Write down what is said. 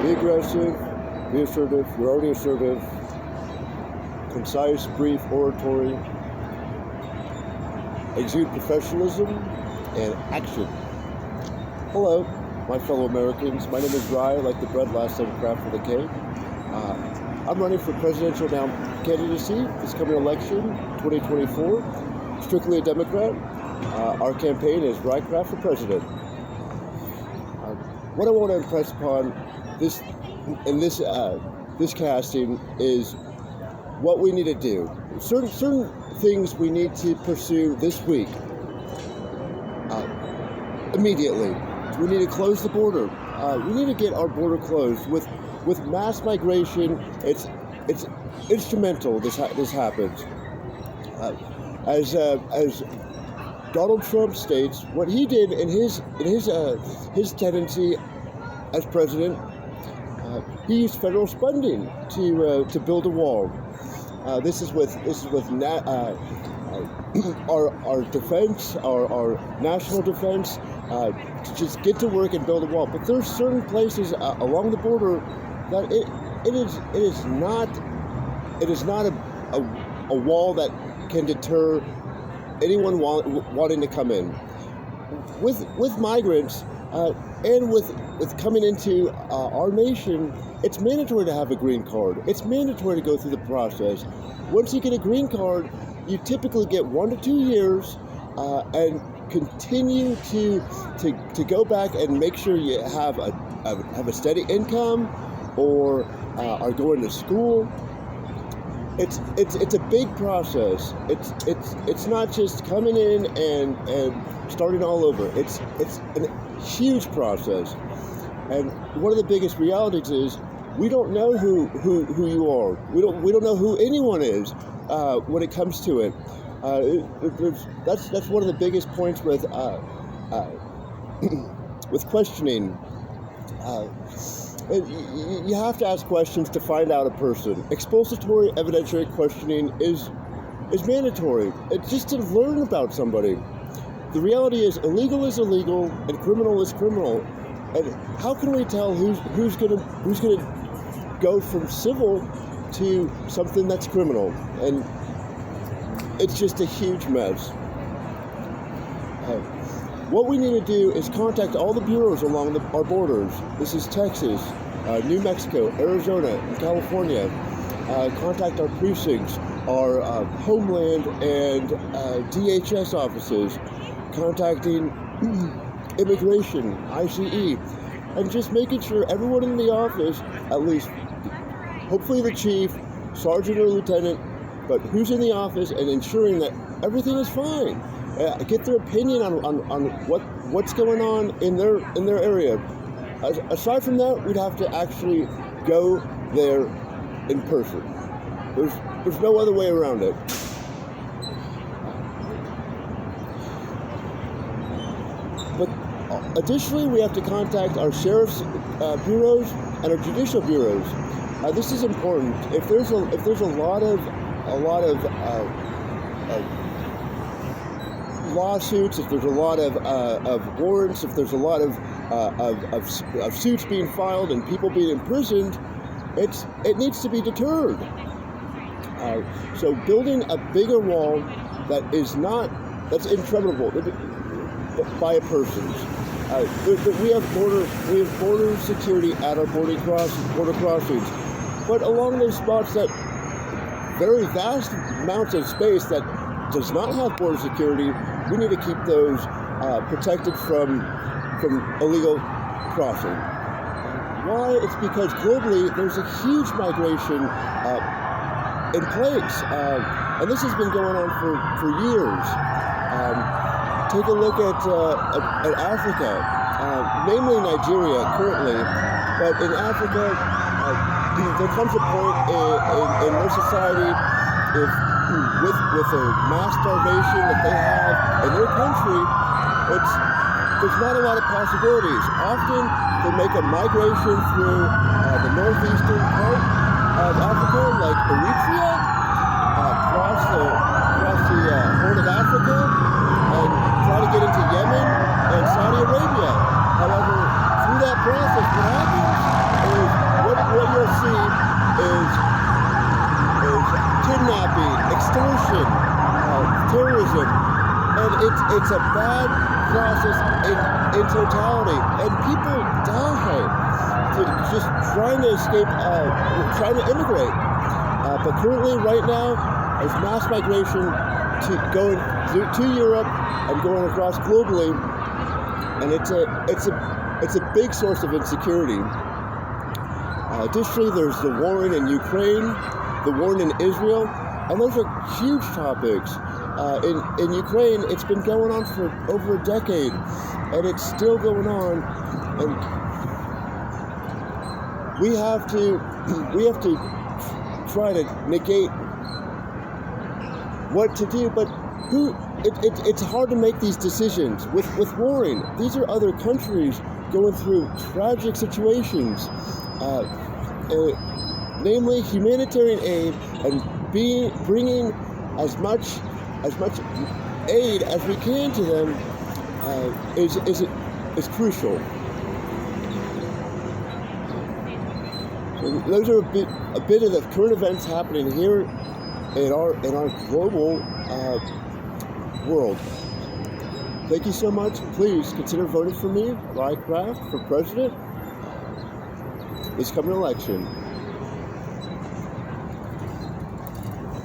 Be aggressive, be assertive, you're already assertive, concise, brief, oratory, exude professionalism, and action. Hello, my fellow Americans. My name is Rye, like the bread, last name Kraft with a K. I'm running for presidential candidacy this coming election, 2024. Strictly a Democrat. Our campaign is Rye Kraft for president. What I want to impress upon this casting is what we need to do. Certain things we need to pursue this week. Immediately, we need to close the border. We need to get our border closed. With mass migration, it's instrumental. This happens. As Donald Trump states, what he did in his tendency as president, he used federal funding to build a wall. This is with our defense, our national defense, to just get to work and build a wall. But there's certain places along the border that it is not a wall that can deter anyone wanting to come in. With migrants and with coming into our nation, it's mandatory to have a green card. It's mandatory to go through the process. Once you get a green card, you typically get 1 to 2 years and continue to go back and make sure you have a steady income or are going to school. It's a big process. It's not just coming in and starting all over. It's a huge process. And one of the biggest realities is we don't know who you are. We don't know who anyone is when it comes to it. That's one of the biggest points with questioning. You have to ask questions to find out a person. Expository evidentiary questioning is mandatory. It's just to learn about somebody. The reality is illegal and criminal is criminal. And how can we tell who's gonna go from civil to something that's criminal? And it's just a huge mess. What we need to do is contact all the bureaus along our borders. This is Texas, New Mexico, Arizona, and California. Contact our precincts, our Homeland and DHS offices, contacting Immigration, ICE, and just making sure everyone in the office, at least hopefully the chief, sergeant or lieutenant, but who's in the office, and ensuring that everything is fine. Get their opinion on what's going on in their area. Aside from that, we'd have to actually go there in person. There's no other way around it. But additionally, we have to contact our sheriff's bureaus and our judicial bureaus. This is important. If there's a lot of lawsuits, if there's a lot of warrants, if there's a lot of suits being filed and people being imprisoned, it needs to be deterred. So building a bigger wall that's intrepidable by a person. We have border security at our border crossings, but along those spots that very vast amounts of space that does not have border security, we need to keep those protected from illegal crossing. Why? It's because globally there's a huge migration in place, and this has been going on for years. Take a look at Africa, namely Nigeria currently, but in Africa, there comes a point in their society, with the mass starvation that they have in their country, there's not a lot of possibilities. Often they make a migration through the northeastern part of Africa, like Eritrea, across the Horn of Africa, and try to get into Yemen and Saudi Arabia. However, through that process, what happens is extortion, terrorism, and it's a bad process in totality, and people die just trying to escape, trying to immigrate. But currently, right now, there's mass migration going to Europe and going across globally, and it's a big source of insecurity. Additionally, there's the war in Ukraine, the war in Israel, and those are huge topics. In Ukraine, it's been going on for over a decade, and it's still going on. And we have to try to negate what to do, but it's hard to make these decisions with warring. These are other countries going through tragic situations, namely humanitarian aid, and bringing as much aid as we can to them is crucial. So those are a bit of the current events happening here in our global world. Thank you so much. Please consider voting for me, Rye Craft, for president this coming election.